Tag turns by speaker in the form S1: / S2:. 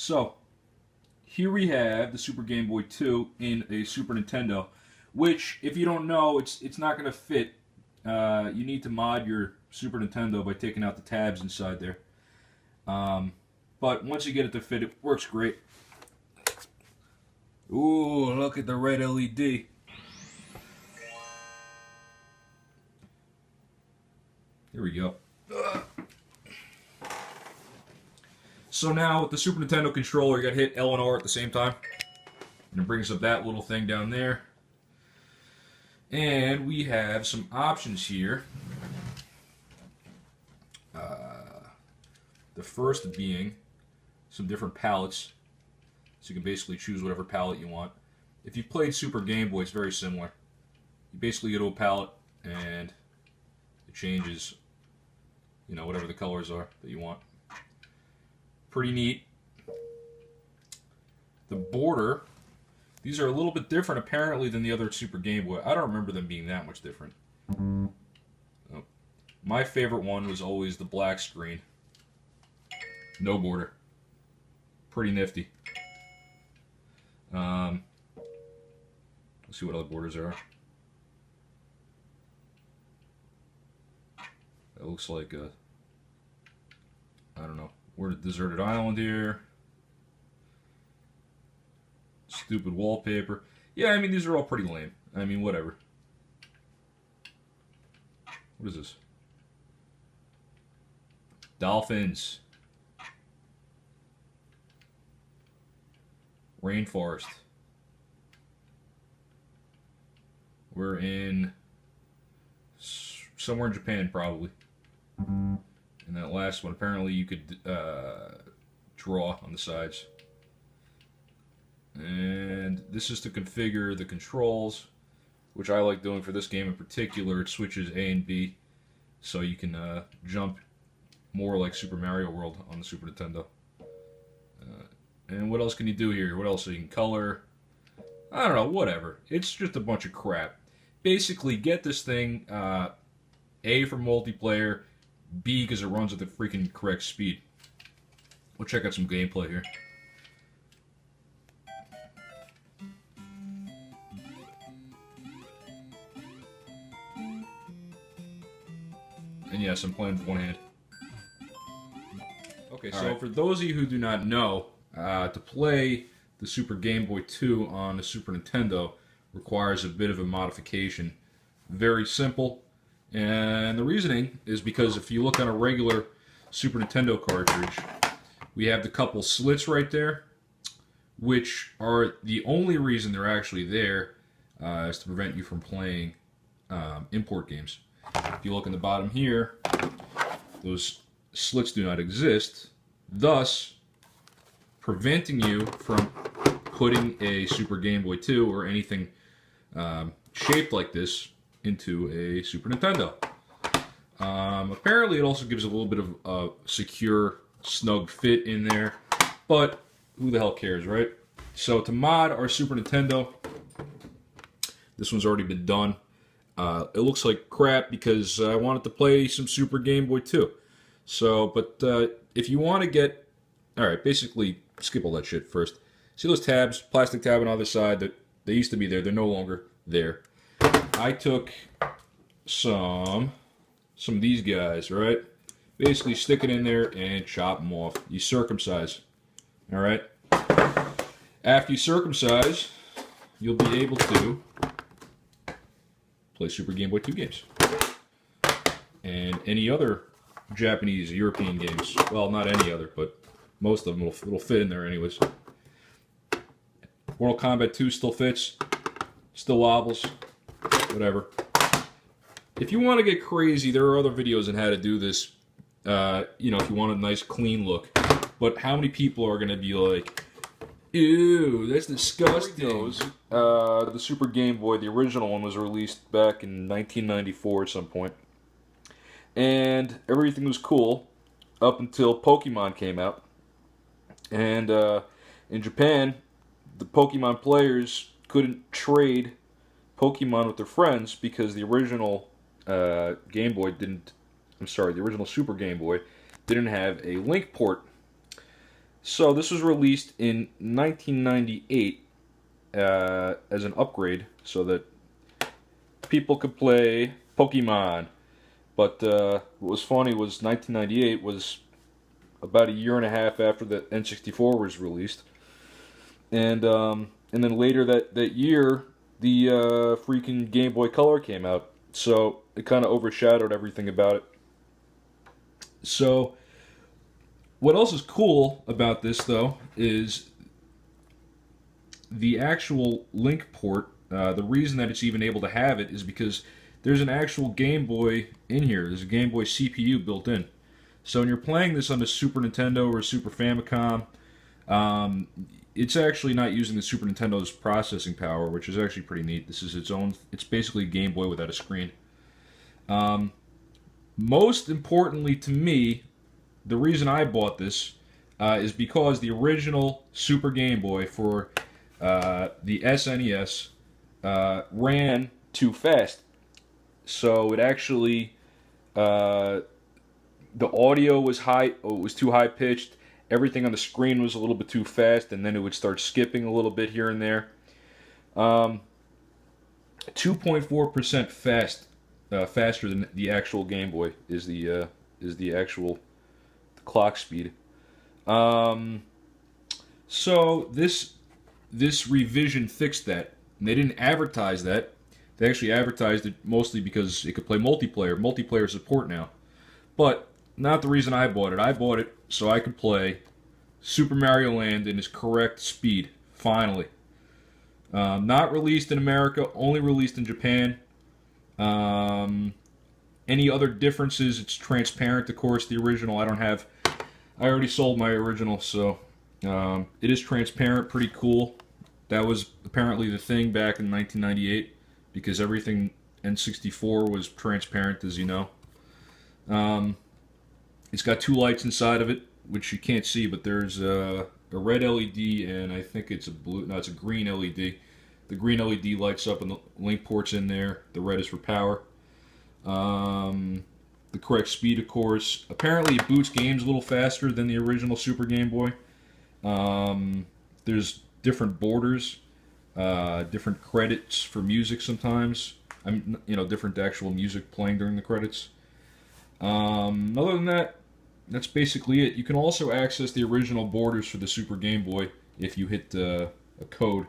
S1: So, here we have the Super Game Boy 2 in a Super Nintendo, which, if you don't know, it's not going to fit. You need to mod your Super Nintendo by taking out the tabs inside there. But once you get it to fit, it works great. Ooh, look at the red LED. Here we go. So now with the Super Nintendo controller, you got to hit L and R at the same time. And it brings up that little thing down there. And we have some options here. The first being some different palettes. So you can basically choose whatever palette you want. If you've played Super Game Boy, it's very similar. You basically go to a palette and it changes, you know, whatever the colors are that you want. Pretty neat. The border, these are a little bit different apparently than the other Super Game Boy. I don't remember them being that much different. Oh. My favorite one was always the black screen. No border. Pretty nifty. Let's see what other borders there are. It looks like a, I don't know, we're a deserted island here. Stupid wallpaper. Yeah, I mean, these are all pretty lame. I mean, whatever. What is this? Dolphins. Rainforest. We're in somewhere in Japan, probably. And that last one, apparently you could draw on the sides. And this is to configure the controls, which I like doing for this game in particular. It switches A and B, so you can jump more like Super Mario World on the Super Nintendo. And what else can you do here? What else? So you can color. I don't know, whatever. It's just a bunch of crap. Basically, get this thing, A for multiplayer, B because it runs at the freaking correct speed. We'll check out some gameplay here. And yes, I'm playing with one hand. Okay, so for those of you who do not know, to play the Super Game Boy 2 on the Super Nintendo requires a bit of a modification. Very simple, and the reasoning is because if you look on a regular Super Nintendo cartridge, we have the couple slits right there, which are the only reason they're actually there, is to prevent you from playing import games. If you look in the bottom here, those slits do not exist, thus preventing you from putting a Super Game Boy 2 or anything shaped like this into a Super Nintendo. Apparently it also gives a little bit of a secure, snug fit in there, but who the hell cares, right? So to mod our Super Nintendo, this one's already been done. It looks like crap because I wanted to play some Super Game Boy 2. So, but if you want to get, alright, basically skip all that shit first. See those tabs, plastic tab on the other side, that they used to be there, they're no longer there. I took some of these guys, right? Basically stick it in there and chop them off. You circumcise, alright? After you circumcise, you'll be able to play Super Game Boy 2 games. And any other Japanese, European games. Well, not any other, but most of them will fit in there anyways. Mortal Kombat 2 still fits. Still wobbles. Whatever. If you want to get crazy, there are other videos on how to do this. You know, if you want a nice clean look. But how many people are going to be like, ew, that's disgusting. The Super Game Boy, the original one, was released back in 1994 at some point. And everything was cool up until Pokemon came out. And in Japan, the Pokemon players couldn't trade Pokemon with their friends because the original Game Boy didn't... I'm sorry, the original Super Game Boy didn't have a link port. So this was released in 1998 as an upgrade so that people could play Pokemon. But what was funny was 1998 was about a year and a half after the N64 was released, and then later that year the freaking Game Boy Color came out, so it kind of overshadowed everything about it. So what else is cool about this though is the actual link port. The reason that it's even able to have it is because there's an actual Game Boy in here. There's a Game Boy CPU built in. So when you're playing this on the Super Nintendo or Super Famicom, um, it's actually not using the Super Nintendo's processing power, which is actually pretty neat. This is its own. It's basically a Game Boy without a screen. Um, Most importantly to me, the reason I bought this is because the original Super Game Boy for the SNES ran too fast. So it actually the audio was high. Oh, it was too high pitched. Everything on the screen was a little bit too fast, and then it would start skipping a little bit here and there. 2.4% faster than the actual Game Boy is the actual clock speed. Um, so this revision fixed that. And they didn't advertise that. They actually advertised it mostly because it could play multiplayer support now. But not the reason I bought it. I bought it so I could play Super Mario Land in its correct speed. Finally, not released in America, only released in Japan. Um, any other differences? It's transparent, of course. The original I don't have. I already sold my original, so it is transparent. Pretty cool. That was apparently the thing back in 1998 because everything N64 was transparent, as you know. Um, it's got two lights inside of it, which you can't see, but there's a red LED and I think it's a blue. No, it's a green LED. The green LED lights up and the link port's in there. The red is for power. The correct speed, of course. Apparently, it boots games a little faster than the original Super Game Boy. There's different borders, different credits for music sometimes. Different actual music playing during the credits. Other than that, that's basically it. You can also access the original borders for the Super Game Boy if you hit a code.